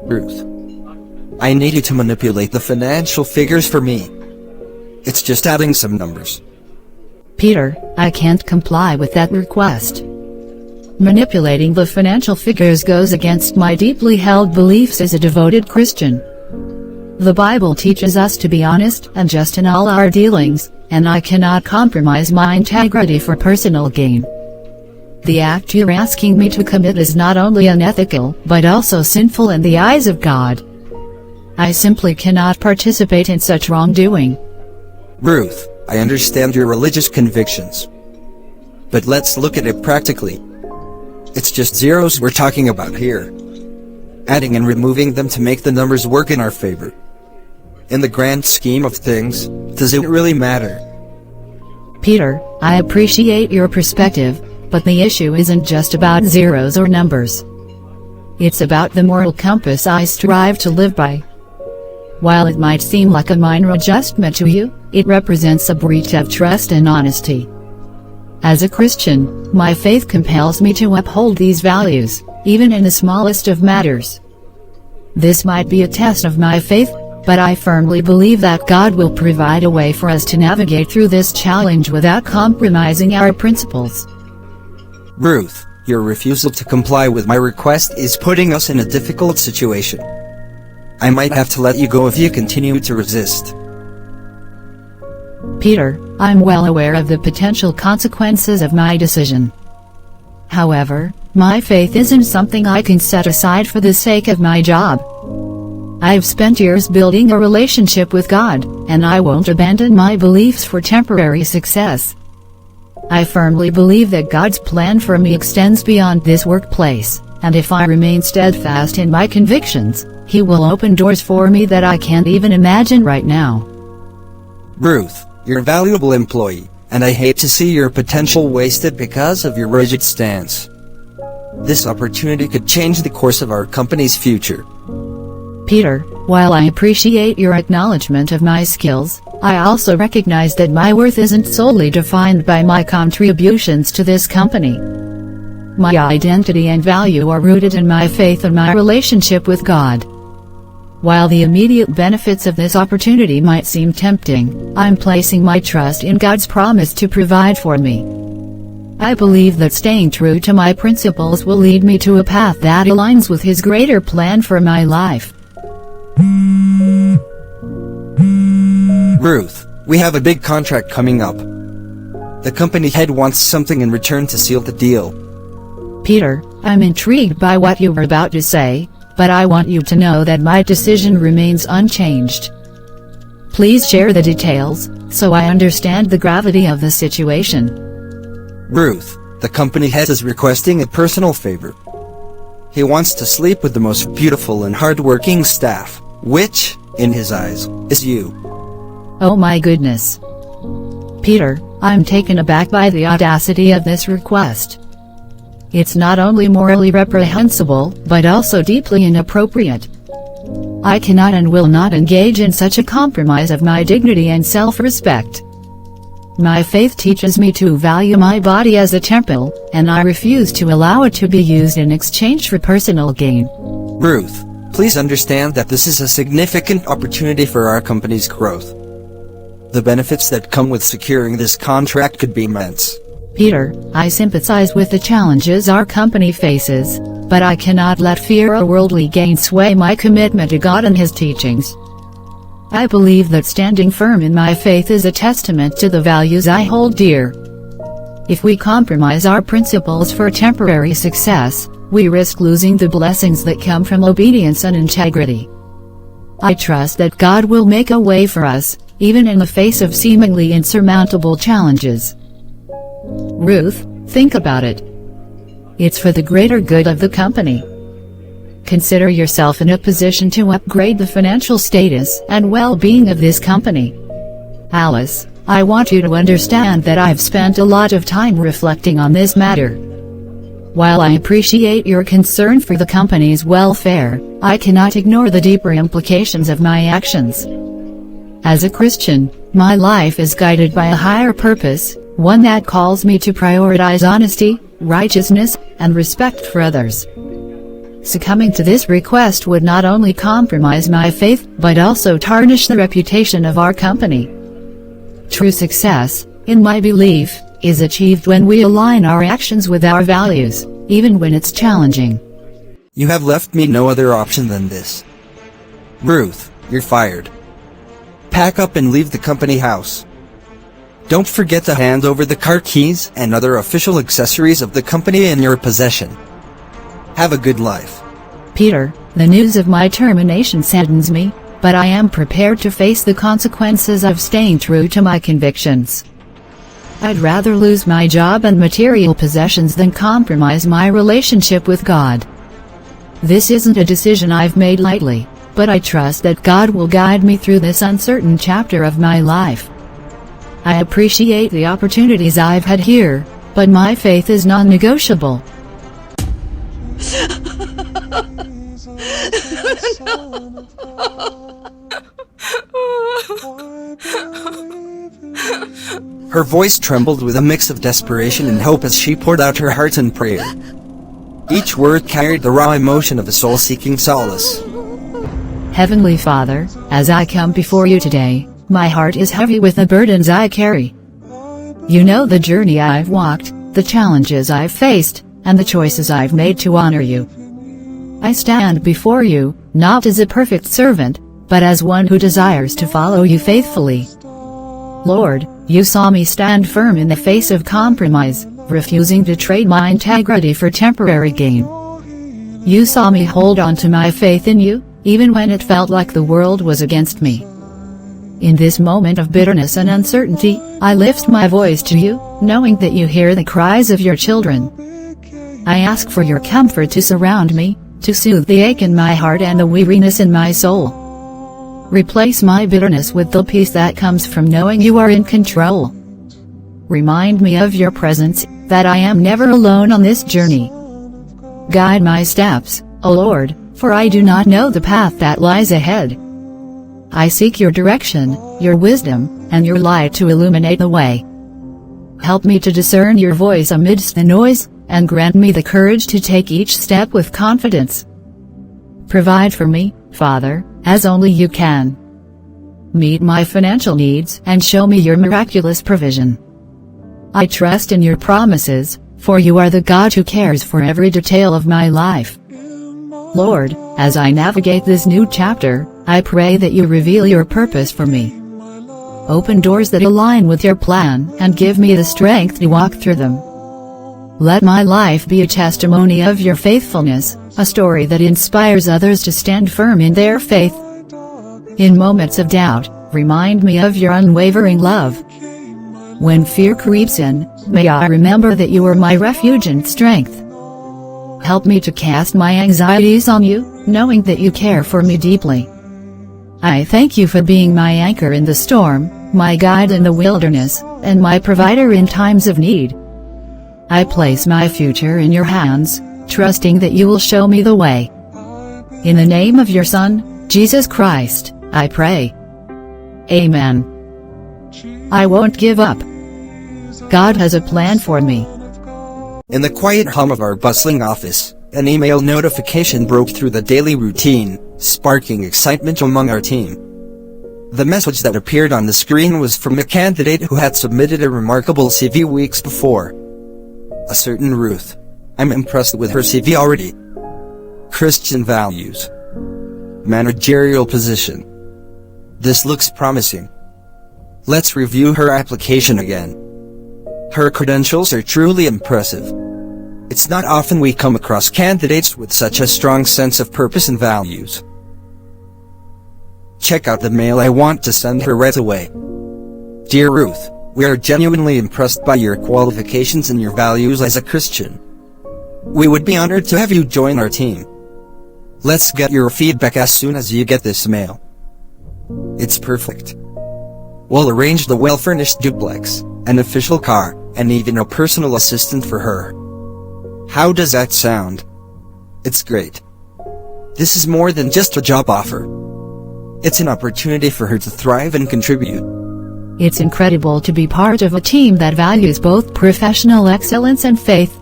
Ruth, I need you to manipulate the financial figures for me. It's just adding some numbers. Peter, I can't comply with that request. Manipulating the financial figures goes against my deeply held beliefs as a devoted Christian. The Bible teaches us to be honest and just in all our dealings, and I cannot compromise my integrity for personal gain. The act you're asking me to commit is not only unethical, but also sinful in the eyes of God. I simply cannot participate in such wrongdoing. Ruth, I understand your religious convictions. But let's look at it practically. It's just zeros we're talking about here. Adding and removing them to make the numbers work in our favor. In the grand scheme of things, does it really matter? Peter, I appreciate your perspective, but the issue isn't just about zeros or numbers. It's about the moral compass I strive to live by. While it might seem like a minor adjustment to you, it represents a breach of trust and honesty. As a Christian, my faith compels me to uphold these values, even in the smallest of matters. This might be a test of my faith, but I firmly believe that God will provide a way for us to navigate through this challenge without compromising our principles. Ruth, your refusal to comply with my request is putting us in a difficult situation. I might have to let you go if you continue to resist. Peter, I'm well aware of the potential consequences of my decision. However, my faith isn't something I can set aside for the sake of my job. I've spent years building a relationship with God, and I won't abandon my beliefs for temporary success. I firmly believe that God's plan for me extends beyond this workplace, and if I remain steadfast in my convictions, He will open doors for me that I can't even imagine right now. Ruth, you're a valuable employee, and I hate to see your potential wasted because of your rigid stance. This opportunity could change the course of our company's future. Peter, while I appreciate your acknowledgement of my skills, I also recognize that my worth isn't solely defined by my contributions to this company. My identity and value are rooted in my faith and my relationship with God. While the immediate benefits of this opportunity might seem tempting, I'm placing my trust in God's promise to provide for me. I believe that staying true to my principles will lead me to a path that aligns with His greater plan for my life. Ruth, we have a big contract coming up. The company head wants something in return to seal the deal. Peter, I'm intrigued by what you were about to say, but I want you to know that my decision remains unchanged. Please share the details, so I understand the gravity of the situation. Ruth, the company head is requesting a personal favor. He wants to sleep with the most beautiful and hardworking staff, which, in his eyes, is you. Oh my goodness. Peter, I'm taken aback by the audacity of this request. It's not only morally reprehensible, but also deeply inappropriate. I cannot and will not engage in such a compromise of my dignity and self-respect. My faith teaches me to value my body as a temple, and I refuse to allow it to be used in exchange for personal gain. Ruth, please understand that this is a significant opportunity for our company's growth. The benefits that come with securing this contract could be immense. Peter, I sympathize with the challenges our company faces, but I cannot let fear or worldly gain sway my commitment to God and His teachings. I believe that standing firm in my faith is a testament to the values I hold dear. If we compromise our principles for temporary success, we risk losing the blessings that come from obedience and integrity. I trust that God will make a way for us, even in the face of seemingly insurmountable challenges. Ruth, think about it. It's for the greater good of the company. Consider yourself in a position to upgrade the financial status and well-being of this company. Alice, I want you to understand that I've spent a lot of time reflecting on this matter. While I appreciate your concern for the company's welfare, I cannot ignore the deeper implications of my actions. As a Christian, my life is guided by a higher purpose, one that calls me to prioritize honesty, righteousness, and respect for others. Succumbing to this request would not only compromise my faith, but also tarnish the reputation of our company. True success, in my belief, is achieved when we align our actions with our values, even when it's challenging. You have left me no other option than this. Ruth, you're fired. Pack up and leave the company house. Don't forget to hand over the car keys and other official accessories of the company in your possession. Have a good life. Peter, the news of my termination saddens me, but I am prepared to face the consequences of staying true to my convictions. I'd rather lose my job and material possessions than compromise my relationship with God. This isn't a decision I've made lightly, but I trust that God will guide me through this uncertain chapter of my life. I appreciate the opportunities I've had here, but my faith is non-negotiable. Her voice trembled with a mix of desperation and hope as she poured out her heart in prayer. Each word carried the raw emotion of a soul seeking solace. Heavenly Father, as I come before you today, my heart is heavy with the burdens I carry. You know the journey I've walked, the challenges I've faced, and the choices I've made to honor you. I stand before you, not as a perfect servant, but as one who desires to follow you faithfully. Lord, you saw me stand firm in the face of compromise, refusing to trade my integrity for temporary gain. You saw me hold on to my faith in you, even when it felt like the world was against me. In this moment of bitterness and uncertainty, I lift my voice to you, knowing that you hear the cries of your children. I ask for your comfort to surround me, to soothe the ache in my heart and the weariness in my soul. Replace my bitterness with the peace that comes from knowing you are in control. Remind me of your presence, that I am never alone on this journey. Guide my steps, O Lord, for I do not know the path that lies ahead. I seek your direction, your wisdom, and your light to illuminate the way. Help me to discern your voice amidst the noise, and grant me the courage to take each step with confidence. Provide for me, Father, as only you can. Meet my financial needs and show me your miraculous provision. I trust in your promises, for you are the God who cares for every detail of my life. Lord, as I navigate this new chapter, I pray that you reveal your purpose for me. Open doors that align with your plan and give me the strength to walk through them. Let my life be a testimony of your faithfulness, a story that inspires others to stand firm in their faith. In moments of doubt, remind me of your unwavering love. When fear creeps in, may I remember that you are my refuge and strength. Help me to cast my anxieties on you, knowing that you care for me deeply. I thank you for being my anchor in the storm, my guide in the wilderness, and my provider in times of need. I place my future in your hands, trusting that you will show me the way. In the name of your Son, Jesus Christ, I pray. Amen. I won't give up. God has a plan for me. In the quiet hum of our bustling office, an email notification broke through the daily routine, sparking excitement among our team. The message that appeared on the screen was from a candidate who had submitted a remarkable CV weeks before. A certain Ruth. I'm impressed with her CV already. Christian values. Managerial position. This looks promising. Let's review her application again. Her credentials are truly impressive. It's not often we come across candidates with such a strong sense of purpose and values. Check out the mail I want to send her right away. Dear Ruth, we are genuinely impressed by your qualifications and your values as a Christian. We would be honored to have you join our team. Let's get your feedback as soon as you get this mail. It's perfect. We'll arrange the well-furnished duplex, an official car, and even a personal assistant for her. How does that sound? It's great. This is more than just a job offer. It's an opportunity for her to thrive and contribute. It's incredible to be part of a team that values both professional excellence and faith.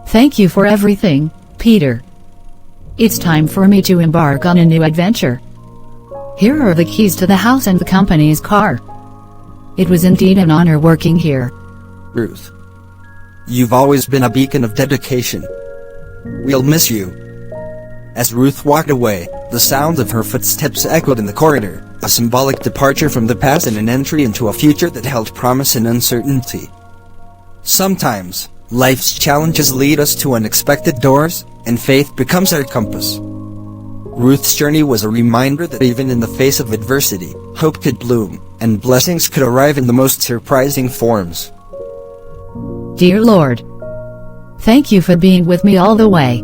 Thank you for everything, Peter. It's time for me to embark on a new adventure. Here are the keys to the house and the company's car. It was indeed an honor working here. Ruth. You've always been a beacon of dedication. We'll miss you. As Ruth walked away, the sound of her footsteps echoed in the corridor, a symbolic departure from the past and an entry into a future that held promise and uncertainty. Sometimes, life's challenges lead us to unexpected doors, and faith becomes our compass. Ruth's journey was a reminder that even in the face of adversity, hope could bloom, and blessings could arrive in the most surprising forms. Dear Lord, thank you for being with me all the way.